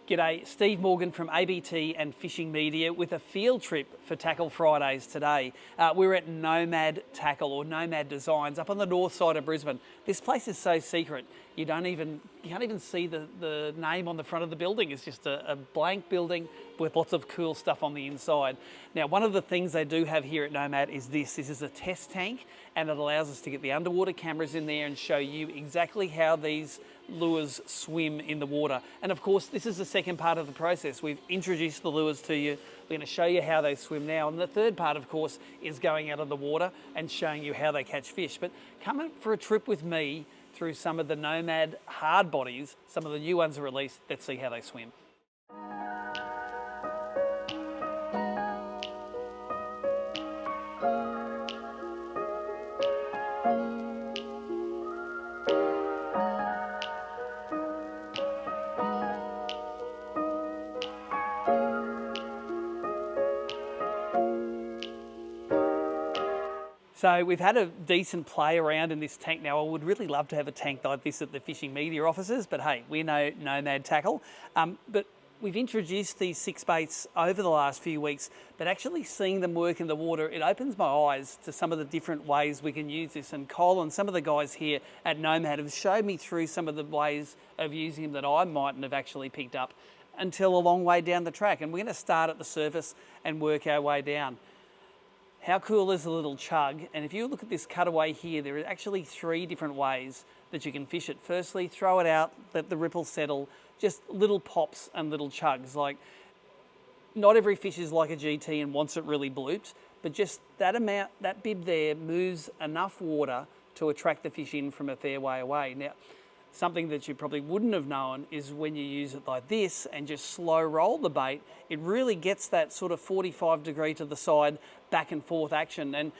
G'day, Steve Morgan from ABT and Fishing Media with a field trip for Tackle Fridays today. We're at Nomad Tackle or Nomad Designs up on the north side of Brisbane. This place is so secret, you can't even see the name on the front of the building. It's just a blank building with lots of cool stuff on the inside. Now, one of the things they do have here at Nomad is this. This is a test tank, and it allows us to get the underwater cameras in there and show you exactly how these lures swim in the water. And of course, this is the second part of the process. We've introduced the lures to you. We're going to show you how they swim now. And the third part, of course, is going out of the water and showing you how they catch fish. But come up for a trip with me through some of the Nomad hard bodies, some of the new ones are released. Let's see how they swim. So we've had a decent play around in this tank now. I would really love to have a tank like this at the Fishing Media offices, but hey, we know Nomad Tackle. But we've introduced these 6 baits over the last few weeks, but actually seeing them work in the water, it opens my eyes to some of the different ways we can use this. And Cole and some of the guys here at Nomad have showed me through some of the ways of using them that I mightn't have actually picked up until a long way down the track. And we're going to start at the surface and work our way down. How cool is the little chug? And if you look at this cutaway here, there are actually 3 different ways that you can fish it. Firstly, throw it out, let the ripples settle, just little pops and little chugs. Like, not every fish is like a GT and wants it really blooped, but just that amount, that bib there moves enough water to attract the fish in from a fair way away. Now, something that you probably wouldn't have known is when you use it like this and just slow roll the bait, it really gets that sort of 45 degree to the side back and forth action. And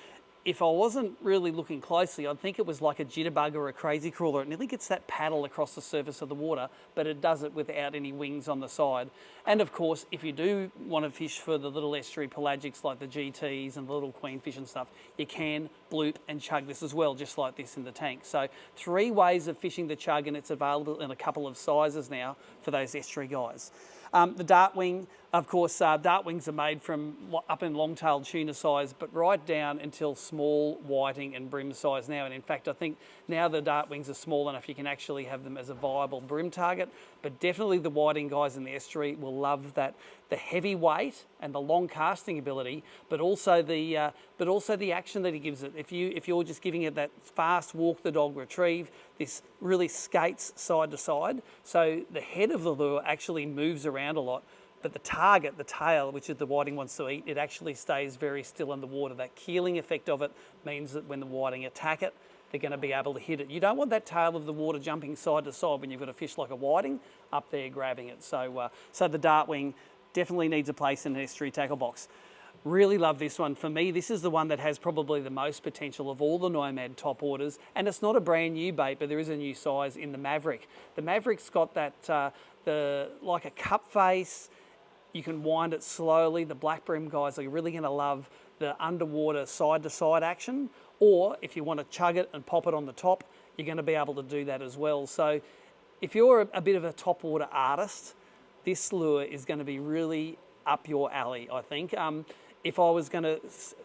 if I wasn't really looking closely, I'd think it was like a jitterbug or a crazy crawler. It nearly gets that paddle across the surface of the water, but it does it without any wings on the side. And of course, if you do want to fish for the little estuary pelagics like the GTs and the little queenfish and stuff, you can bloop and chug this as well, just like this in the tank. So 3 ways of fishing the chug, and it's available in a couple of sizes now for those estuary guys. The dart wing, of course, dart wings are made from up in long-tailed tuna size, but right down until small whiting and brim size now. And in fact, I think now the dart wings are small enough you can actually have them as a viable brim target. But definitely the whiting guys in the estuary will love that, the heavy weight and the long casting ability, but also the action that he gives it. If you're just giving it that fast walk the dog retrieve, this really skates side to side. So the head of the lure actually moves around a lot, but the target, the tail, which is the whiting wants to eat, it actually stays very still in the water. That keeling effect of it means that when the whiting attack it, they're going to be able to hit it. You don't want that tail of the water jumping side to side when you've got a fish like a whiting up there grabbing it. So, so the dart wing definitely needs a place in an estuary tackle box. Really love this one. For me, this is the one that has probably the most potential of all the Nomad top orders. And it's not a brand new bait, but there is a new size in the Maverick. The Maverick's got that, like a cup face. You can wind it slowly. The black brim guys are really going to love the underwater side-to-side action. Or if you want to chug it and pop it on the top, you're going to be able to do that as well. So if you're a bit of a top water artist, this lure is going to be really up your alley, I think. If I was going to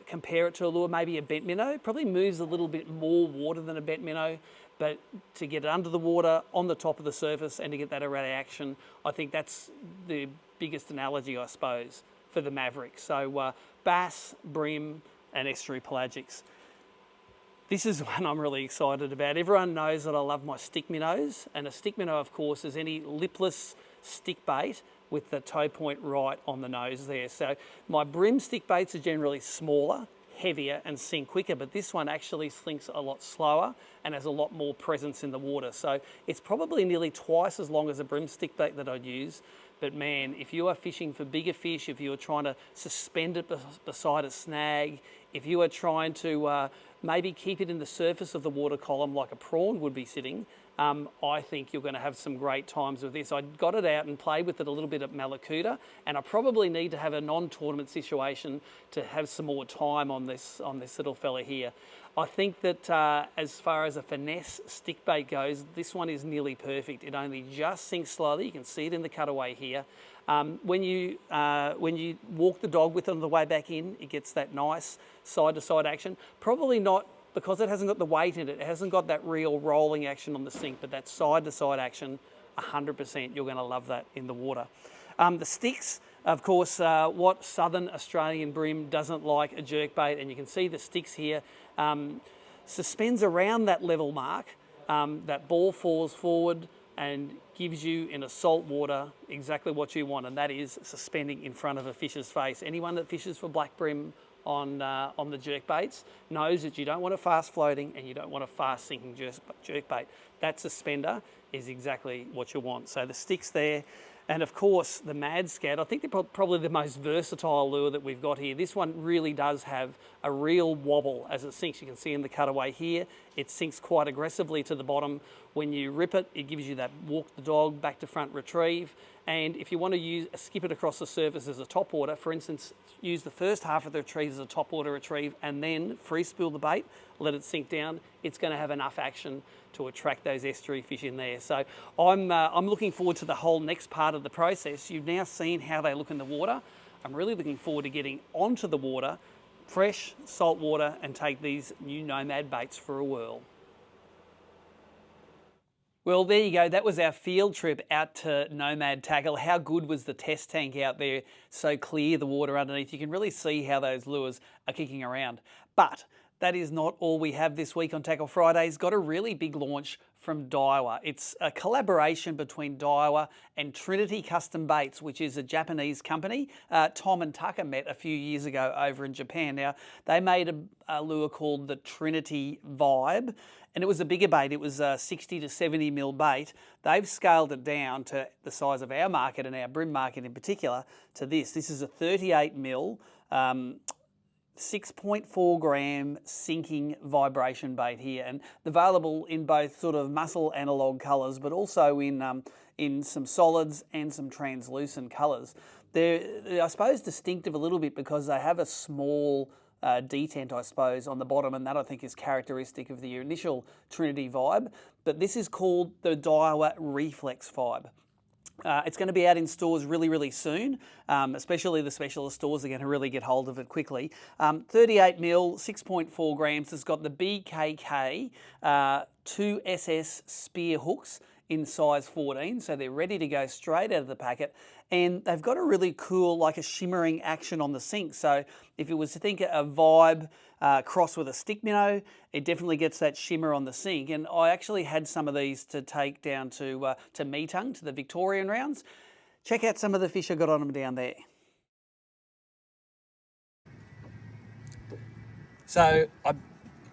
compare it to a lure, maybe a bent minnow, it probably moves a little bit more water than a bent minnow, but to get it under the water, on the top of the surface, and to get that erratic action, I think that's the biggest analogy, I suppose, for the Maverick. So bass, brim, and estuary pelagics. This is one I'm really excited about. Everyone knows that I love my stick minnows, and a stick minnow, of course, is any lipless stick bait with the toe point right on the nose there. So my brim stick baits are generally smaller, heavier, and sink quicker, but this one actually sinks a lot slower and has a lot more presence in the water. So it's probably nearly twice as long as a brim stick bait that I'd use. But man, if you are fishing for bigger fish, if you're trying to suspend it beside a snag, if you are trying to maybe keep it in the surface of the water column like a prawn would be sitting, I think you're going to have some great times with this. I got it out and played with it a little bit at Malakuta, and I probably need to have a non-tournament situation to have some more time on this little fella here. I think that as far as a finesse stick bait goes, this one is nearly perfect. It only just sinks slowly. You can see it in the cutaway here. When you walk the dog with it on the way back in, it gets that nice side-to-side action. Probably not, because it hasn't got the weight in it, it hasn't got that real rolling action on the sink, but that side-to-side action, 100%, you're going to love that in the water. The sticks, of course, what Southern Australian bream doesn't like a jerkbait, and you can see the sticks here, suspends around that level mark. That ball falls forward and gives you, in a salt water, exactly what you want, and that is suspending in front of a fish's face. Anyone that fishes for black bream on the jerk baits knows that you don't want a fast floating and you don't want a fast sinking jerk bait. That suspender is exactly what you want. So the sticks there, and of course the Mad Scat. I think they're probably the most versatile lure that we've got here. This one really does have a real wobble as it sinks. You can see in the cutaway here, it sinks quite aggressively to the bottom. When you rip it, it gives you that walk the dog, back to front retrieve. And if you want to skip it across the surface as a topwater, for instance, use the first half of the retrieve as a topwater retrieve and then free spool the bait, let it sink down, it's going to have enough action to attract those estuary fish in there. So I'm looking forward to the whole next part of the process. You've now seen how they look in the water. I'm really looking forward to getting onto the water, fresh salt water, and take these new Nomad baits for a whirl. Well, there you go. That was our field trip out to Nomad Tackle. How good was the test tank out there? So clear, the water underneath. You can really see how those lures are kicking around. But that is not all we have this week on Tackle Fridays. Got a really big launch from Daiwa. It's a collaboration between Daiwa and Trinity Custom Baits, which is a Japanese company. Tom and Tucker met a few years ago over in Japan. Now, they made a lure called the Trinity Vibe, and it was a bigger bait. It was a 60 to 70 mil bait. They've scaled it down to the size of our market, and our bream market in particular, to this. This is a 38 mil, 6.4 gram sinking vibration bait here, and available in both sort of muscle analog colours, but also in some solids and some translucent colours. They're, I suppose, distinctive a little bit because they have a small detent, I suppose, on the bottom, and that I think is characteristic of the initial Trinity Vibe. But this is called the Daiwa Reflex Vibe. It's going to be out in stores really, really soon, especially the specialist stores are going to really get hold of it quickly. 38 mil, 6.4 grams. It's got the BKK 2SS spear hooks in size 14, so they're ready to go straight out of the packet. And they've got a really cool, like a shimmering action on the sink. So if you was to think a Vibe cross with a stick minnow, it definitely gets that shimmer on the sink. And I actually had some of these to take down to Meetung, to the Victorian rounds. Check out some of the fish I got on them down there. So I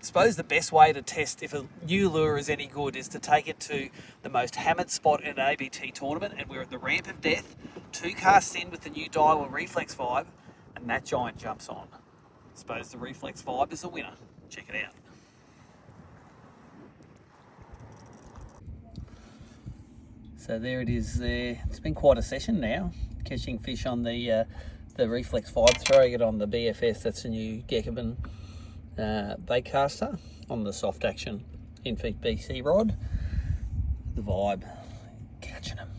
suppose the best way to test if a new lure is any good is to take it to the most hammered spot in an ABT tournament, and we're at the Ramp of Death, 2 casts in with the new Daiwa Reflex Vibe, and that giant jumps on. I suppose the Reflex Vibe is the winner. Check it out. So there it is there. It's been quite a session now, catching fish on the Reflex Vibe, throwing it on the BFS, that's a new Gekkoben bait caster, on the soft action Infeed BC rod. The Vibe, catching them.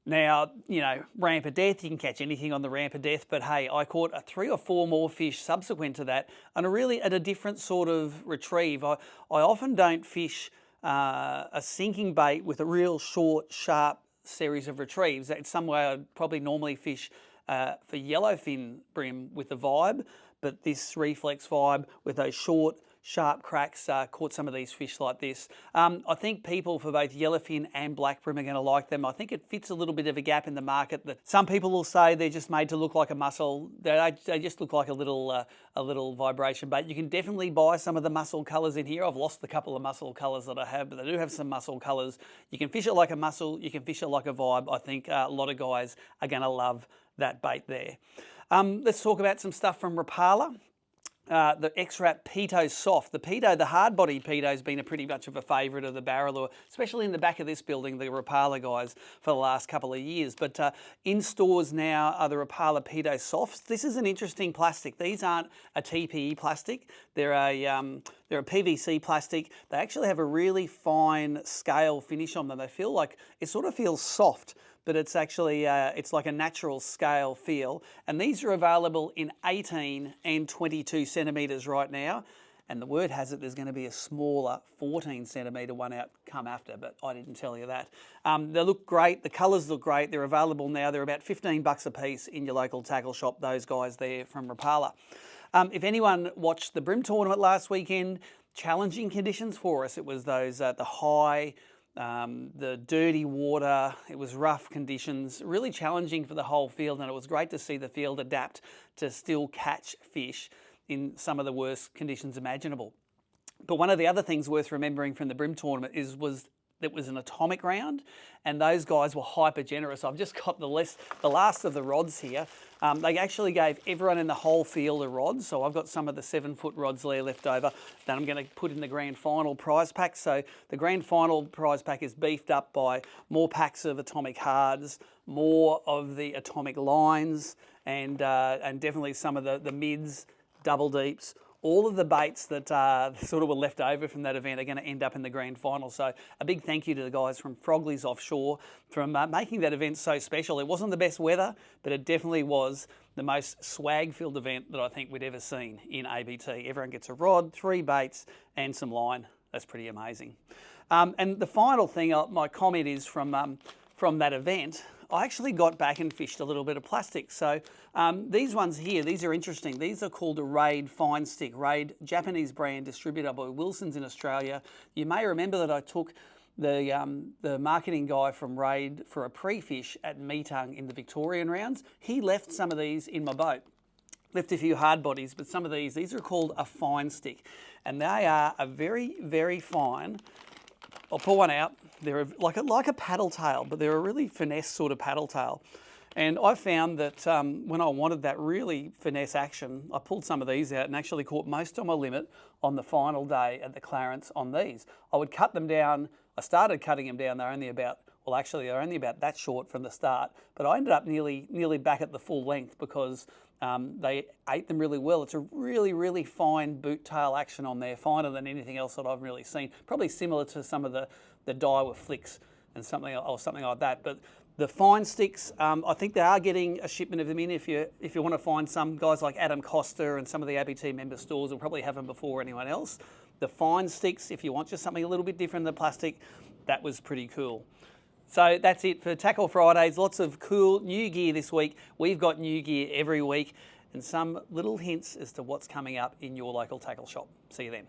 Now, you know, Ramp of Death, you can catch anything on the Ramp of Death, but hey, I caught 3 or 4 more fish subsequent to that, and at a different sort of retrieve. I often don't fish a sinking bait with a real short, sharp series of retrieves. It's some way I'd probably normally fish for yellowfin bream with the Vibe, but this Reflex Vibe with those short, sharp cracks caught some of these fish like this. I think people for both yellowfin and black bream are going to like them. I think it fits a little bit of a gap in the market that some people will say they're just made to look like a mussel. They just look like a little vibration bait. You can definitely buy some of the mussel colours in here. I've lost the couple of mussel colours that I have, but they do have some mussel colours. You can fish it like a mussel, you can fish it like a Vibe. I think a lot of guys are going to love that bait there. Let's talk about some stuff from Rapala. the X-Wrap Pitot Soft. The Pitot, the hard body Pitot, has been a pretty much of a favourite of the Barralure, especially in the back of this building, the Rapala guys, for the last couple of years. But in stores now are the Rapala Pitot Softs. This is an interesting plastic. These aren't a TPE plastic. They're a PVC plastic. They actually have a really fine scale finish on them. They feel like, it sort of feels soft, but it's actually, it's like a natural scale feel. And these are available in 18 and 22 centimetres right now. And the word has it there's going to be a smaller 14 centimetre one out come after, but I didn't tell you that. They look great. The colours look great. They're available now. They're about $15 a piece in your local tackle shop, those guys there from Rapala. If anyone watched the Brim tournament last weekend, challenging conditions for us. It was those, the high, the dirty water, it was rough conditions, really challenging for the whole field, and it was great to see the field adapt to still catch fish in some of the worst conditions imaginable. But one of the other things worth remembering from the Brim tournament was it was an atomic round, and those guys were hyper generous. I've just got the last of the rods here. They actually gave everyone in the whole field a rod, so I've got some of the 7-foot rods there left over that I'm going to put in the grand final prize pack. So the grand final prize pack is beefed up by more packs of atomic hards, more of the atomic lines, and definitely some of the mids, double deeps. All of the baits that sort of were left over from that event are going to end up in the grand final. So a big thank you to the guys from Frogley's Offshore from making that event so special. It wasn't the best weather, but it definitely was the most swag-filled event that I think we'd ever seen in ABT. Everyone gets a rod, 3 baits and some line. That's pretty amazing. And the final thing, my comment is from that event, I actually got back and fished a little bit of plastic. So these ones here, these are interesting. These are called a Raid Fine Stick. Raid, Japanese brand, distributed by Wilson's in Australia. You may remember that I took the marketing guy from Raid for a pre-fish at Meetung in the Victorian rounds. He left some of these in my boat. Left a few hard bodies, but some of these are called a fine stick. And they are a very, very fine, I'll pull one out. They're like a paddle tail, but they're a really finesse sort of paddle tail. And I found that when I wanted that really finesse action, I pulled some of these out and actually caught most of my limit on the final day at the Clarence on these. I would cut them down. I started cutting them down. They're only about that short from the start, but I ended up nearly back at the full length because they ate them really well. It's a really, really fine boot tail action on there, finer than anything else that I've really seen. Probably similar to some of the Daiwa flicks and something like that. But the fine sticks, I think they are getting a shipment of them in. If you want to find some guys like Adam Costa and some of the ABT member stores will probably have them before anyone else. The fine sticks, if you want just something a little bit different than plastic, that was pretty cool. So that's it for Tackle Fridays. Lots of cool new gear this week. We've got new gear every week and some little hints as to what's coming up in your local tackle shop. See you then.